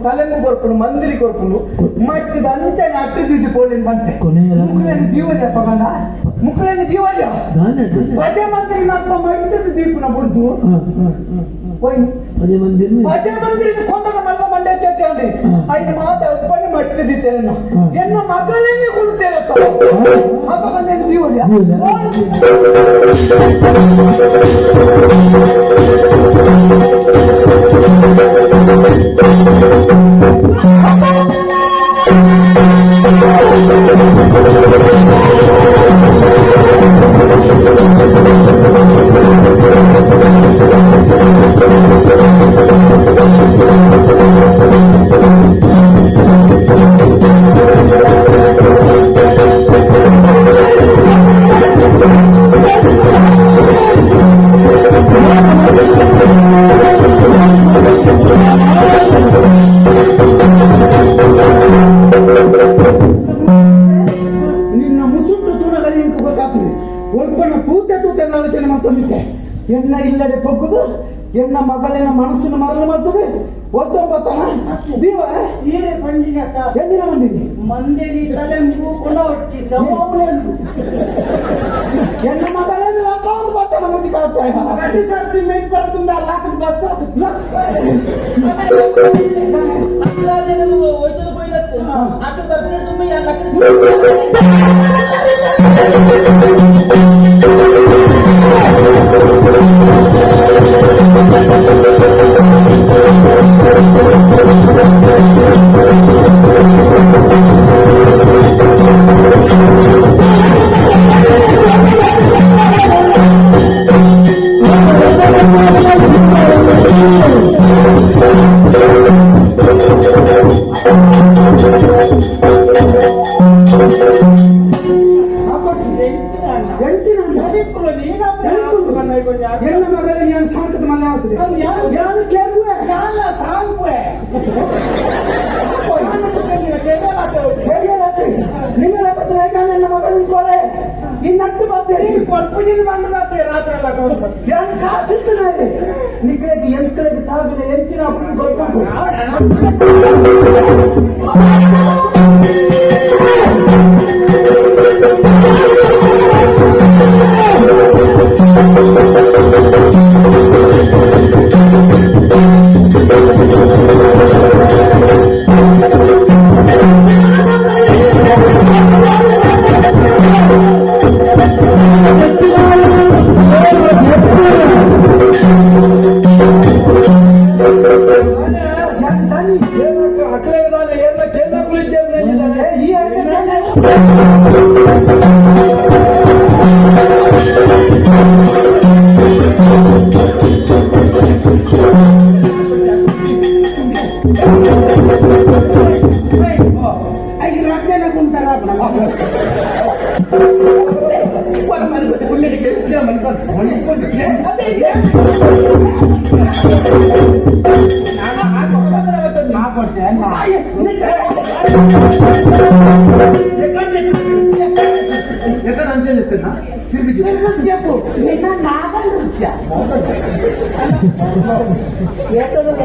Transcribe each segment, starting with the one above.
తలెంగు కొరుకులు మందిరి కొరుకులు మట్టి అంతే అట్టి దిద్ది పోలేని అంటే ముక్కులేని దీవలు చెప్పకుండా ముక్కులేని దీవలు పదే మందిరి నాకు మట్టి దీపున బుడ్డు పదే మందిరిని కొండను మళ్ళ మండే చెట్టండి ఆయన మాత ఉప్పని మట్టి దిత్తేను ఎన్న మగలేని కుడితే అప్పగా నేను దీవలు ಎನ್ನ ಇಲ್ಲದೆ ಪೊಗ್ಗುದು ಎನ್ನ ಮಗಳಿನ ಮನಸ್ಸನ್ನು ಮರಳು ಮಾಡ್ತದೆ ಒತ್ತೊಂಬತ್ತನ ದೀವ ಏನೇ ಪಂಡಿನ ಎಂದಿನ ಮಂದಿನಿ ಮಂದಿನಿ ತಲೆಂಬು ಕೊನ ಹೊಟ್ಟಿದ್ದ ಎನ್ನ ಮಗಳನ್ನು ಲಾಕೌಂಟ್ ಬರ್ತಾನೆ ಮಂದಿ ಕಾಡ್ತಾ ಗಡ್ಡಿ ಸರ್ತಿ ಮೇಕ್ ಬರ್ತುಂದ ಲಾಕೌಂಟ್ ಬರ್ತಾ ಅಲ್ಲಾದೇನು ಒಯ್ದು ಹೋಯ್ಲತ್ತು ಆತ ಬರ್ತಾರೆ ತುಂಬ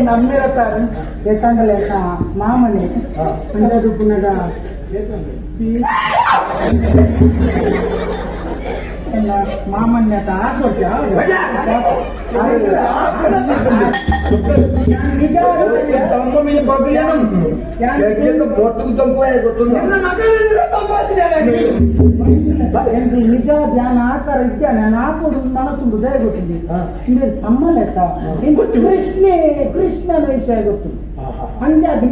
ನಮ್ಮಿರತ್ತಾರೆ ಯಾಕಂದ್ರೆ ಮಾಮನೆ ಅಂದದು ಪುನಃ ಮಾಮನ್ಯತ నిజ ధ్యాన ఆకార ఇచ్చాను నాకు మనసు హృదయ కొట్టింది మీరు సమ్మలేత కృష్ణే కృష్ణ విషయ కొట్టింది ಅಂಜಾದ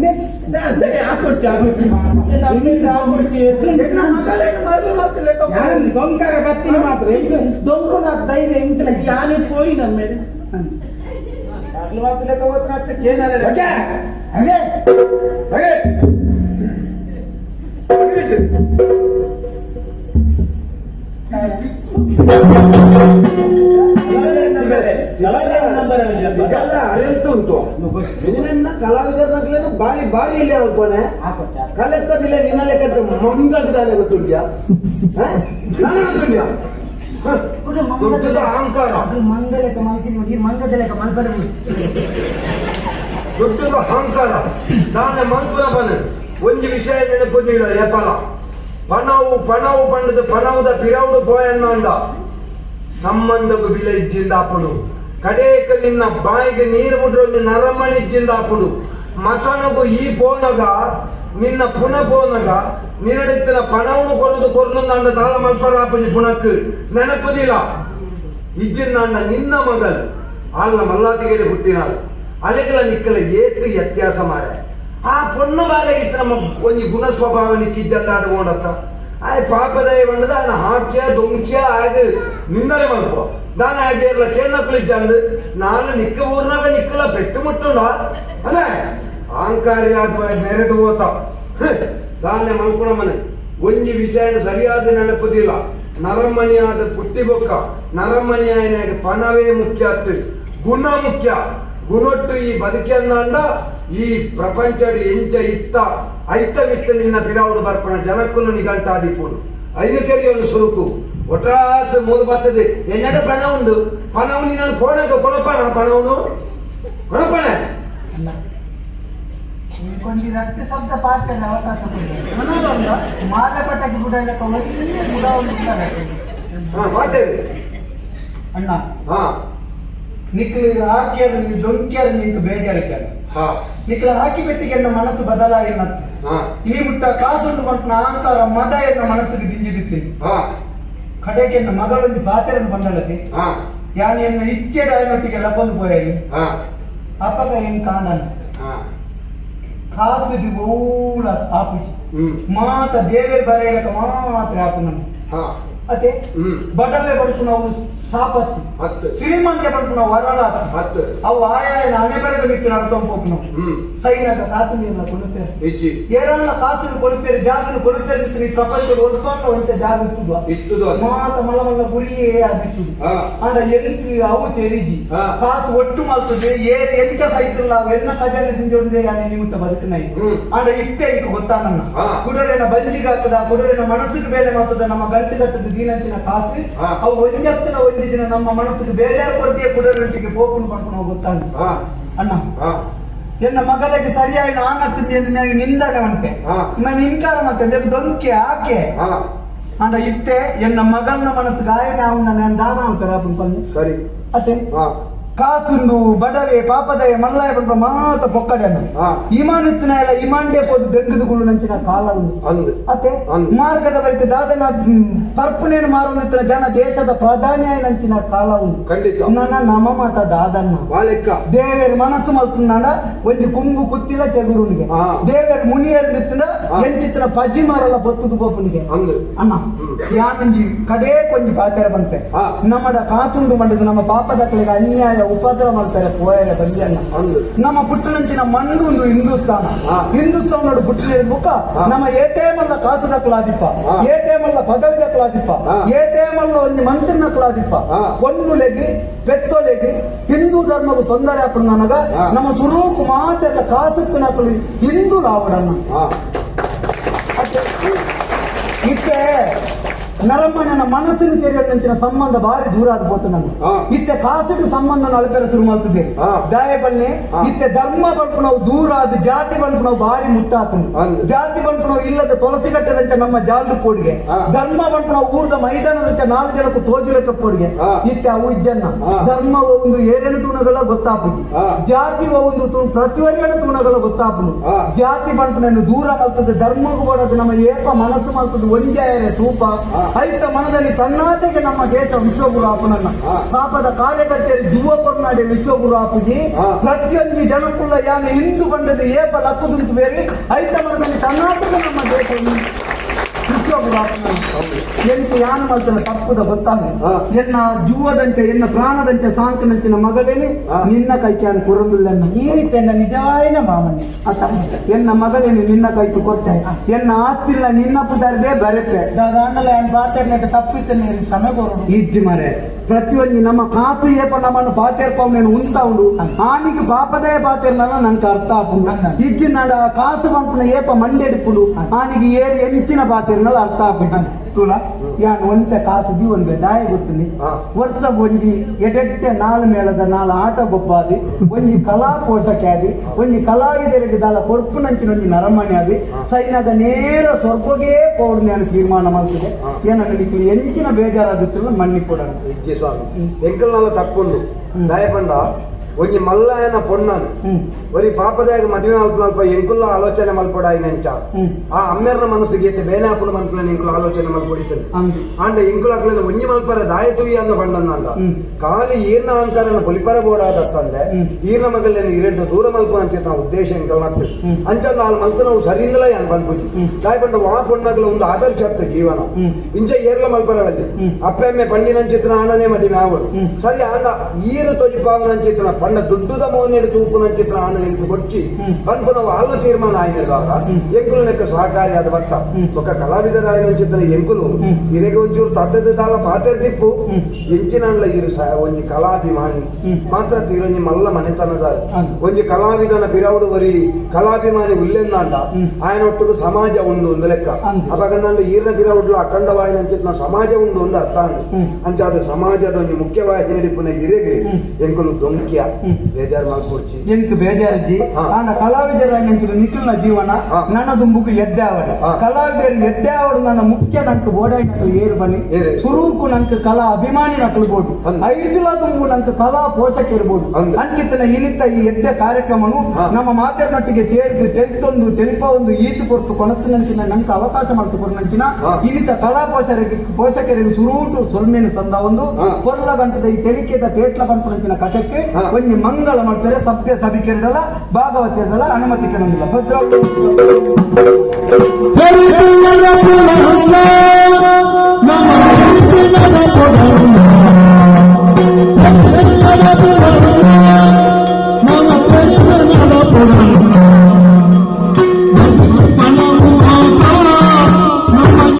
ದೊಂಕರ ಬತ್ತಿನ ಮಾತ್ರ ದೊಂಕನ ಧೈರ್ಯ ಇಂತಲ ಜಾನೆ ಪೋಯಿ ನಮ್ಮ ಲೆಕ್ಕ ಹೋದ್ರೆ ಅಲೆಂತ ಉಂಟು ನಿನ್ನ ಕಲಾವಿದರನ್ನ ಬಾರಿ ಬಾರಿ ಇಲ್ಲಿ ಅನ್ಕೋನೆ ಕಲೆಕ್ಟದಿಲ್ಲ ನಿನ್ನ ಲೆಕ್ಕ ಮಂಗದಾನೆ ಗೊತ್ತಿದ್ಯಾ ನಾನೇ ಗೊತ್ತಿದ್ಯಾ ದೊಡ್ಡದ ಅಹಂಕಾರ ದೊಡ್ಡದ ಅಹಂಕಾರ ನಾನೇ ಮಂಕುರ ಬನ ಒಂದು ವಿಷಯ ನೆನಪುದಿಲ್ಲ ಯಪಲ ಪಣವು ಪಂಡದ ಪಣವುದ ಪಿರವುಡು ಪೋಯನ್ನ ಅಂದ ಸಂಬಂಧకు ಬಿಲ ಇಜ್ಜಿಂದ ಅಪ್ಪಡು ಕಡೇಕ ನಿನ್ನ ಬಾಯಿಗೆ ನೀರು ಮುಟ್ರೊಂದು ನರಮಣಿ ಇಜ್ಜಿಂದ ಅಪ್ಪಡು ಮಸನಗು ಈ ಪೋನಗ ನಿನ್ನ ಪುನ ಪೋನಗ ನಿನ್ನಡೆತ್ತಿನ ಪಣವನ್ನು ಕೊಡುದು ಕೊರ್ನು ಅಂದ ತಾಳ ಮಲ್ಪರಾಪಜಿ ಪುನಕ್ ನೆನಪುದಿಲ್ಲ ಇಜ್ಜಿಂದ ಅಂದ ನಿನ್ನ ಮಗಲ್ ಆಲ್ಲ ಮಲ್ಲಾತಿಗೆ ಹುಟ್ಟಿನಾಳು ಅಲೆಗಳ ನಿಕ್ಕಲ ಏಕ ವ್ಯತ್ಯಾಸ ಮಾರ ಆ ಪೊಣ್ಣು ಬಾಲೆಗಿತ್ತು ನಮ್ಮ ಒಂದು ಗುಣ ಸ್ವಭಾವ ನಿಕ್ಕಿದ್ದಲ್ಲ ಅದು ಓಡತ್ತ ಆಯ್ ಪಾಪದಾಯ ಬಂದದ ಅವನ ಹಾಕ್ಯ ದೊಂಕ್ಯ ಆಗ ನಿನ್ನಲೆ ಮಲ್ಪೋ ನಾನು ಹಾಗೆ ಇರಲ್ಲ ಕೇಳಕ್ಳಿದ್ದಂದು ನಾನು ನಿಕ್ಕ ಊರ್ನಾಗ ನಿಕ್ಕಲ ಪೆಟ್ಟು ಮುಟ್ಟುಂಡ ಅಲ್ಲ ಅಹಂಕಾರಿ ಅಥವಾ ಮೇರೆದು ಹೋತ ದಾನೆ ಮಲ್ಕೊಳ ಮನೆ ಒಂಜಿ ವಿಷಯನ ಸರಿಯಾದ ನೆನಪುದಿಲ್ಲ ನರಮಣಿಯಾದ ಪುಟ್ಟಿ ಬೊಕ್ಕ ನರಮಣಿಯಾಯನಾಗ ಪಣವೇ ಮುಖ್ಯ ಆಗ್ತದೆ ಗುಣ ಮುಖ್ಯ ಗುಣೊಟ್ಟು ಈ ಬದುಕಿಯನ್ನ ಈ ಪ್ರಪಂಚಡಿ ಎಂಚ ಇತ್ತ ಐತಮಿತ್ತ ನಿನ್ನ ಪಿರಾವುಡು ಬರ್ಪಣ ಜನಕ್ಕನ್ನು ನಿಗಂಟಾದಿಪುಡು ಐದು ತೆರಿಯನ್ನು ಸುರುಕು ಒಟ್ರಾಸ ಮೂರು ಬರ್ತದೆ ಎನ್ನಡ ಪಣ ಉಂಡು ಪಣವು ನೀನು ಕೋಣಕ ಕೊಣಪಣ ಪಣವನು ಕೊಣಪಣ కొన్ని రక్త శబ్ద పార్టీల అవకాశం ఉంది మాలపట్టకి కూడా కూడా ಮಾತೇವೆ ಅಣ್ಣ ನಿಕ್ಲು ಹಾಕ್ಯಾರು ನೀವು ದೊಂಕ್ಯಾರು ನಿಂತು ಬೇಜಾರಿಕ್ಯಾರು ನಿಕ್ಲು ಹಾಕಿ ಬೆಟ್ಟಿಗೆ ಎನ್ನ ಮನಸ್ಸು ಬದಲಾಗಿನ ಈ ಮುಟ್ಟ ಕಾಸುಂಡು ಮಟ್ಟ ಅಹಂಕಾರ ಮದ ಎನ್ನ ಮನಸ್ಸಿಗೆ ದಿಂಜಿದಿತ್ತೀನಿ ಕಡೆಗೆ ಎನ್ನ ಮಗಳೊಂದು ಪಾತ್ರೆಯನ್ನು ಬಂದಳತೆ ಯಾನ್ ಎನ್ನ ಇಚ್ಛೆಡ ಮಟ್ಟಿಗೆ ಲಬ್ಬಂದು ಪೋಯಾಗಿ ಅಪ್ಪಗ ಏನ್ ಕಾಣಲ್ಲ ಕಾಸಿದು ಓಳ ಆಪಿಸಿ ಮಾತ ದೇವೇ ಬರೆಯಲಕ ಮಾತ್ರ ಆಪು ಅದೇ ಬಡವೆ ಬಡ್ತು ನಾವು ಸಾಪತ್ತು ಶ್ರೀಮಂತ ಬಡ್ತು ನಾವು ವರಳ ಅವು ಆಯಾಯ ನಾನೇ ಬರೆದ ಬಿಟ್ಟು ನಡ್ಕೊಂಡ್ಬೇಕು ನಾವು ಸೈನಾಗ ಕಾಸು ನೀರನ್ನ ಕೊಡುತ್ತೇವೆ ಏರನ್ನ ಕಾಸನ್ನು ಕೊಡುತ್ತೇವೆ ಜಾಗನ್ನು ಕೊಡುತ್ತೇವೆ ನೀವು ಪ್ರಪಂಚ ಒಡ್ಕೊಂಡು ಅಂತ ಜಾಗ ಇರ್ತದ ಮಾತ ಮಲಮಲ್ಲ ಗುರಿಯೇ ಆಗಿರ್ತದೆ ಆದ್ರೆ ಎಲ್ಕಿ ಅವು ತೆರಿಜಿ ಕಾಸು ಒಟ್ಟು ಮಾಡ್ತದೆ ಎಂತ ಸೈತಿಲ್ಲ ಎನ್ನ ಖಜಾನೆ ತಿಂಜೊಂದೆ ಯಾನೆ ನಿಮಿತ್ತ ಬದುಕನೈ ಆದ್ರೆ ಇತ್ತೆ ಈಗ ಗೊತ್ತಾ ನನ್ನ ಕುಡರೇನ ಬಂಜಿಗೆ ಆಗ್ತದ ಕುಡರೇನ ಮನಸ್ಸಿಗೆ ಬೇರೆ ಮಾಡ್ತದ ನಮ್ಮ ಗಂಟೆ ಕಟ್ಟದ ದೀನಂಚಿನ ಕಾಸು ಅವು ಒಂಜತ್ತಿನ ಒಂದು ದಿನ ನಮ್ಮ ಮನಸ್ಸಿಗೆ ಬೇರೆ ಕೊರತೆಯ ಕುಡರಂಟಿಗೆ ಪೋಪುನು ಮಾಡ್ಕೊಂಡು ಗೊತ್ತಾಗ ಅಣ್ಣ ಎನ್ನ ಮಗಳಿಗೆ ಸರಿಯಾಗಿ ನಾನು ಹತ್ತಿದ್ದೆ ನಿಂದಾನೆ ಉಂಟೆ ನಾನು ಇನ್ಕಾರ ಮತ್ತೆ ದೊಂಕೆ ಆಕೆ ಅಂಡ ಇತ್ತೆ ಎನ್ನ ಮಗನ ಮನಸ್ಸಿಗೆ ಆಯನ ಅವನ ದಾನ ಅಂತಾರೆ ಪಂಪನ್ನು ಸರಿ ಅತ್ತೆ ಕಾಸುಂಡು ಬಡವೆ ಪಾಪದಯ ಮಲ್ಲಾಯ ಬಂದ ಮಾತ ಪೊಕ್ಕಡೆಯನ್ನು ಇಮಾನಿತ್ತಿನ ಎಲ್ಲ ಇಮಾಂಡೆ ಪೋದು ಬೆಂಗದುಗಳು ನಂಚಿನ ಕಾಲ ಉಂಟು ಅತ್ತೆ ಮಾರ್ಗದ ಬರಿತ ದಾದನ ಪರ್ಪುನೇನು ಮಾರುವಂತಿನ ಜನ ದೇಶದ ಪ್ರಧಾನಿಯಾಯ ನಂಚಿನ ಕಾಲ ಉಂಟು ನನ್ನ ನಮ ಮಾತ ದಾದನ್ನ ದೇವೇರು ಮನಸ್ಸು ಮಲ್ತುಂಡ ಒಂದು ಕುಂಗು ಕುತ್ತಿಲ ಚೆಗುರುನಿಗೆ ದೇವೇರು ಮುನಿಯರು ನಿತ್ತಿನ ಎಂಚಿತ್ತಿನ ಪಜ್ಜಿ ಮಾರಲ್ಲ ಬೊತ್ತುದು ಗೋಪುನಿಗೆ ಅಣ್ಣ ಯಾನಂಜಿ ಕಡೇ ಕೊಂಜಿ ಪಾತ್ರೆ ಬಂತೆ ನಮ್ಮಡ ಕಾತುಂಡು ಮಾಡಿದ ನಮ್ಮ ಪಾಪದಕ್ಕಳಿಗೆ ಅನ್ಯಾಯ ಉಪದ್ರ ಮಾಡ್ತಾರೆ ಪೋಯನ ಬಂದಿಯನ್ನ ನಮ್ಮ ಪುಟ್ಟನಂಚಿನ ಮಣ್ಣು ಒಂದು ಹಿಂದೂಸ್ತಾನ ಪುಟ್ಟಿನ ಮುಖ ನಮ್ಮ ಏಟೇಮಲ್ಲ ಕಾಸು ದಕ್ಕಲಾದಿಪ್ಪ ಏಟೇಮಲ್ಲ ಪದವಿ ದಕ್ಕಲಾದಿಪ್ಪ ಏಟೇಮಲ್ಲ ಒಂದು ಮಂತ್ರಿ ನಕ್ಕಲಾದಿಪ್ಪ ಒಣ್ಣುಲೆಗಿ ಪೆತ್ತೊಲೆಗಿ ಹಿಂದೂ ಧರ್ಮವು ತೊಂದರೆ ಹಾಕೊಂಡು ನನಗ ನಮ್ಮ ತುರುಕು ಮಾತೆಲ್ಲ ಕಾಸಕ್ಕೆ ನಕಲು ಹಿಂದೂ ರಾವಣನ್ನ ಇತ್ತೆ ನರಮ್ಮನ ಮನಸ್ಸಿನ ತೆರೆಯಂಚಿನ ಸಂಬಂಧ ಬಾರಿ ದೂರ ಆದ್ಬೋದು ನಾನು ಇತ್ತೆ ಕಾಸಿಗೆ ಸಂಬಂಧ ಅಳಪೆರ ಶುರು ಮಾಡ್ತಿದ್ದೆ ದಾಯ ಬನ್ನಿ ಇತ್ತೆ ಧರ್ಮ ಬಂಟು ನಾವು ದೂರ ಆದ ಜಾತಿ ಬಂಟು ನಾವು ಬಾರಿ ಮುಟ್ಟಾತು ಜಾತಿ ಬಂಟು ನಾವು ಇಲ್ಲದ ತುಳಸಿ ಕಟ್ಟದಂತೆ ನಮ್ಮ ಜಾಲ್ದು ಕೋಡಿಗೆ ಧರ್ಮ ಬಂಟು ನಾವು ಊರ್ದ ಮೈದಾನದಂತೆ 4 ಜನಕ್ಕೂ ತೋಜಿಲಕ್ಕ ಕೋಡಿಗೆ ಇತ್ತೆ ಅವು ಇಜ್ಜನ್ನ ಧರ್ಮ ಒಂದು ಏರೇನು ತೂಣಗಳ ಗೊತ್ತಾಪುದು ಜಾತಿ ಒಂದು ಪ್ರತಿಯೊಂದು ತೂಣಗಳ ಗೊತ್ತಾಪುದು ಜಾತಿ ಬಂಟು ನಾನು ದೂರ ಮಾಡ್ತದೆ ಧರ್ಮಗೂ ಬರೋದು ನಮ್ಮ ಏಪ ಮನಸ್ಸು ಮಾಡ್ತದೆ ಒಂಜಾಯರೆ ತೂಪ ಐತ ಮನದಲ್ಲಿ ತನ್ನಾತೆಗೆ ನಮ್ಮ ದೇಶ ವಿಶ್ವಗುರು ಆಪನನ್ನ ಪಾಪದ ಕಾರ್ಯಕರ್ತೆಯರು ಜೀವ ಕೊರ್ನಾಡಿ ವಿಶ್ವಗುರು ಆಪುಜಿ ಪ್ರತಿಯೊಂದು ಜನಕ್ಕುಳ್ಳ ಯಾನ ಹಿಂದೂ ಬಂದದ್ದು ಏಪ ಲಕ್ಕುದುಂಟು ಬೇರೆ ಐತ ಮನದಲ್ಲಿ ತನ್ನಾತೆಗೆ ನಮ್ಮ ದೇಶ ವಿಶ್ವ ಎಂಟು ಯಾನ ಮಾಡ್ತಾನೆ ತಪ್ಪುದ ಗೊತ್ತಾಗ ಹಾ. ಎನ್ನ ಜೀವದಂತೆ ಎನ್ನ ಪ್ರಾಣದಂತೆ ಸಾಂಕನಂಚಿನ ಮಗಳೇನೆ ಹಾ. ನಿನ್ನ ಕೈಕ್ಯಾನ್ ಕೊರದುಲ್ಲೆನ್ನ ಈ ರೀತಿ ಎನ್ನ ನಿಜವಾಯಿನ ಮಾಮನೆ ಅತ್ತ ಎನ್ನ ಮಗಳೇನೆ ನಿನ್ನ ಕೈತು ಕೊಟ್ಟೆ ಎನ್ನ ಆಸ್ತಿಲ್ಲ ನಿನ್ನ ಪುದರ್ದೇ ಬರತ್ತೆ దాదాపు ఆయన పాత్ర తప్పితే నేను సమయకూడదు ಇಜ್ಜಿ ಮರೆ ಪ್ರತಿಯೊಂದು ನಮ್ಮ ಕಾಸು ಏಪ ನಮ್ಮನ್ನು ಪಾತೇರ್ಪಾವ್ నేను ಉಂಟಾ ಉಂಡು ಆನಿಗೆ ಪಾಪದೇ ಪಾತೇರ್ನಲ್ಲ ನಂಗೆ ಅರ್ಥ ಆಪುಂಡು ಇಜ್ಜಿ ನಡ ಕಾಸು ಬಂಪುನ ಏಪ ಮಂಡೆಡಿಪುಡು ಆನಿಗೆ ಏರಿ ಎಂಚಿನ ಪಾತೇರ್ನಲ್ಲ ಅರ್ಥ ಆಪುಂಡು ತುಲ ಯಾನ್ ಒಂತೆ ಕಾಸು ಜೀವನ್ಗೆ ದಾಯ ಗೊತ್ತುಂಡಿ ಹಾ. ವರ್ಷ ಒಂಜಿ ಎಡೆಟ್ಟೆ ನಾಲ್ ಮೇಳದ ನಾಲ್ ಆಟ ಗೊಬ್ಬಾದಿ ಒಂಜಿ ಕಲಾ ಪೋಷಕೆ ಆದಿ ಒಂಜಿ ಕಲಾವಿದರಿಗೆ ದಾಲ ಕೊರ್ಪು ನಂಚಿನ ಒಂಜಿ ನರಮಣಿ ಆದಿ ಸೈನ್ಯದ ನೇರ ಸ್ವರ್ಗಗೆ ಪೌಡ್ ನಾನು ತೀರ್ಮಾನ ಮಾಡ್ತಿದೆ ಏನಕ್ಕೆ ಎಂಚಿನ ಬೇಜಾರಾಗುತ್ತಿಲ್ಲ ಮಣ್ಣಿ ಕೂಡ ಇಜ್ಜಿ ಸ್ವಾಮಿ ಎಂಕಲ್ನಾಲ ತಕ್ಕೊಂಡು ದಯಪಂಡ ಒಂಜಿ ಮಲ್ಲಾಯನ ಪೊಣ್ಣನು ಒರಿ ಪಾಪದಾಗ ಮದುವೆ ಮಲ್ಪ ಎಂಕುಲ್ಲ ಆಲೋಚನೆ ಮಲ್ಪೊಡಾಯಿ ನೆಂಚ ಆ ಅಮ್ಮೆರ್ನ ಮನಸ್ಸಿಗೆ ಬೇನೆ ಹಾಕೊಂಡು ಮನ್ಪುಲ ಎಂಕುಲ ಆಲೋಚನೆ ಮಲ್ಪೊಡಿತೇನೆ ಆಂಡ ಎಂಕುಲ ಹಾಕಲಿಲ್ಲ ಒಂಜಿ ಮಲ್ಪರ ದಾಯ ತುಯ್ಯ ಅನ್ನ ಬಂಡನ್ನಂದ ಕಾಲಿ ಈರ್ನ ಅಹಂಕಾರನ ಪೊಲಿಪರ ಬೋಡಾದತ್ತಂದೆ ಈರ್ನ ಮಗಲೇನು ಇರೆಂಟು ದೂರ ಮಲ್ಪನ ಅಂಚಿತ ಉದ್ದೇಶ ಎಂಕಲ್ ನಟ್ಟು ಅಂಚಂದ ಅಲ್ಲಿ ಮಲ್ಪು ನಾವು ಸರಿಯಿಂದಲ ಯಾನ್ ಬಂದ್ಬಿಟ್ಟು ದಾಯ ಬಂಡ ವಾ ಪೊಣ್ಣಗಲ ಒಂದು ಆದರ್ಶ ಜೀವನ ಇಂಚ ಏರ್ಲ ಮಲ್ಪರವಲ್ಲಿ ಅಪ್ಪೆಮ್ಮೆ ಪಂಡಿನ ಚಿತ್ರ ಆಣನೆ ಮದುವೆ ಆವಡು ಸರಿ ಆಂಡ ಈರು ತೊಜಿಪಾವನ ಚಿತ್ರ ಪಂಡ ದುಡ್ಡುದ ಮೋನೆಡು ತೂಪುನ ಚಿತ್ರ ಆಣ ಎಂಟು ಕೊಚ್ಚಿ ಪನ್ಪು ನಾವು ಆಲ್ನ ತೀರ್ಮಾನ ಆಯ್ನಿರುವಾಗ ಎಂಕುಲು ನೆಕ್ಕ ಸಹಕಾರಿಯಾದ ಭತ್ತ ఒక ಕಲಾವಿದರಾಯನ ಚಿತ್ರ ಎಂಕುಲು ಇರೆಗೆ ಒಂಚೂರು ತತ್ತದ ದಾಲ ಪಾತೆರ್ದಿಪ್ಪು ಎಂಚಿನಲ್ಲ ಇರು ಒಂಜಿ ಕಲಾಭಿಮಾನಿ ಮಾತ್ರ ತೀರೊಂಜಿ ಮಲ್ಲ ಮನೆತನದ ಒಂಜಿ ಕಲಾವಿದನ ಪಿರವುಡು ವರಿ ಕಲಾಭಿಮಾನಿ ಉಲ್ಲೆಂದಾಂಡ ఆయన ಒಟ್ಟಿಗೆ ಸಮಾಜ ಉಂಡು ಒಂದು ಲೆಕ್ಕ ಅವಾಗ ಈರ್ನ ಪಿರವುಡ್ಲ ಅಖಂಡವಾಯಿನ ಚಿತ್ರ ಸಮಾಜ ಉಂಡು ಒಂದು ಅರ್ಥ ಅಂಚ ಅದು ಸಮಾಜದ ಒಂದು ಮುಖ್ಯವಾಗಿ ನಡಿಪುನ ಇರೆಗೆ ಎಂಕುಲು ದೊಂಕ್ಯ ಬೇಜಾರು ಮಾಡ್ಕೊಡ್ಚಿ ಎಂಟು ಬೇಜಾರಜ್ಜಿ ಆನ ಕಲಾವಿದರ ನಿಖಿಲ್ನ ಜೀವನ ನನ್ನ ದುಂಬುಕು ಎಡ್ಡೆ ಆವಡು ಕಲಾವಿದರು ಎಡ್ಡೆ ಆವಡು ನನ್ನ ಮುಖ್ಯ ನಂಗೆ ಬೋಡಾಯಿ ನಕಲು ಏರು ಬನ್ನಿ ಸುರೂಕು ನಂಗೆ ಕಲಾ ಅಭಿಮಾನಿ ನಕಲು ಬೋಡು ಐದುಲ ತುಂಬು ನಂಗೆ ಕಲಾ ಪೋಷಕ ಇರ್ಬೋದು ಅಂಚಿತ್ತನ ಇನಿತ ಈ ಎಡ್ಡೆ ಕಾರ್ಯಕ್ರಮನು ನಮ್ಮ ಮಾತೆರ್ನೊಟ್ಟಿಗೆ ಸೇರಿದು ತೆಲ್ಪ ಒಂದು ಈತು ಕೊರ್ತು ಕೊನತ್ತು ನಂಚಿನ ನಂಗೆ ಅವಕಾಶ ಮಾಡ್ತು ನಂಚಿನ ಇನಿತ ಕಲಾ ಪೋಷಕರಿಗೆ ಸುರೂಟು ಸೊಲ್ಮೇನು ಸಂದ ಒಂದು ಕೊಲ್ಲ ಗಂಟದ ಈ ತೆಲಿಕೆದ ತೇಟ್ಲ ಬಂತು ನಂಚಿನ ಕಥಕ್ಕೆ ಒಂಜಿ ಮಂಗಳ ಮಾಡ್ತಾರೆ ಸಭ್ಯ ಸಭಿಕರಿಡಲ್ಲ ಭಾಗವತಿಯದಲ್ಲ ಅನುಮತಿ ಕೆಳಂಗಿಲ್ಲ ಭದ್ರ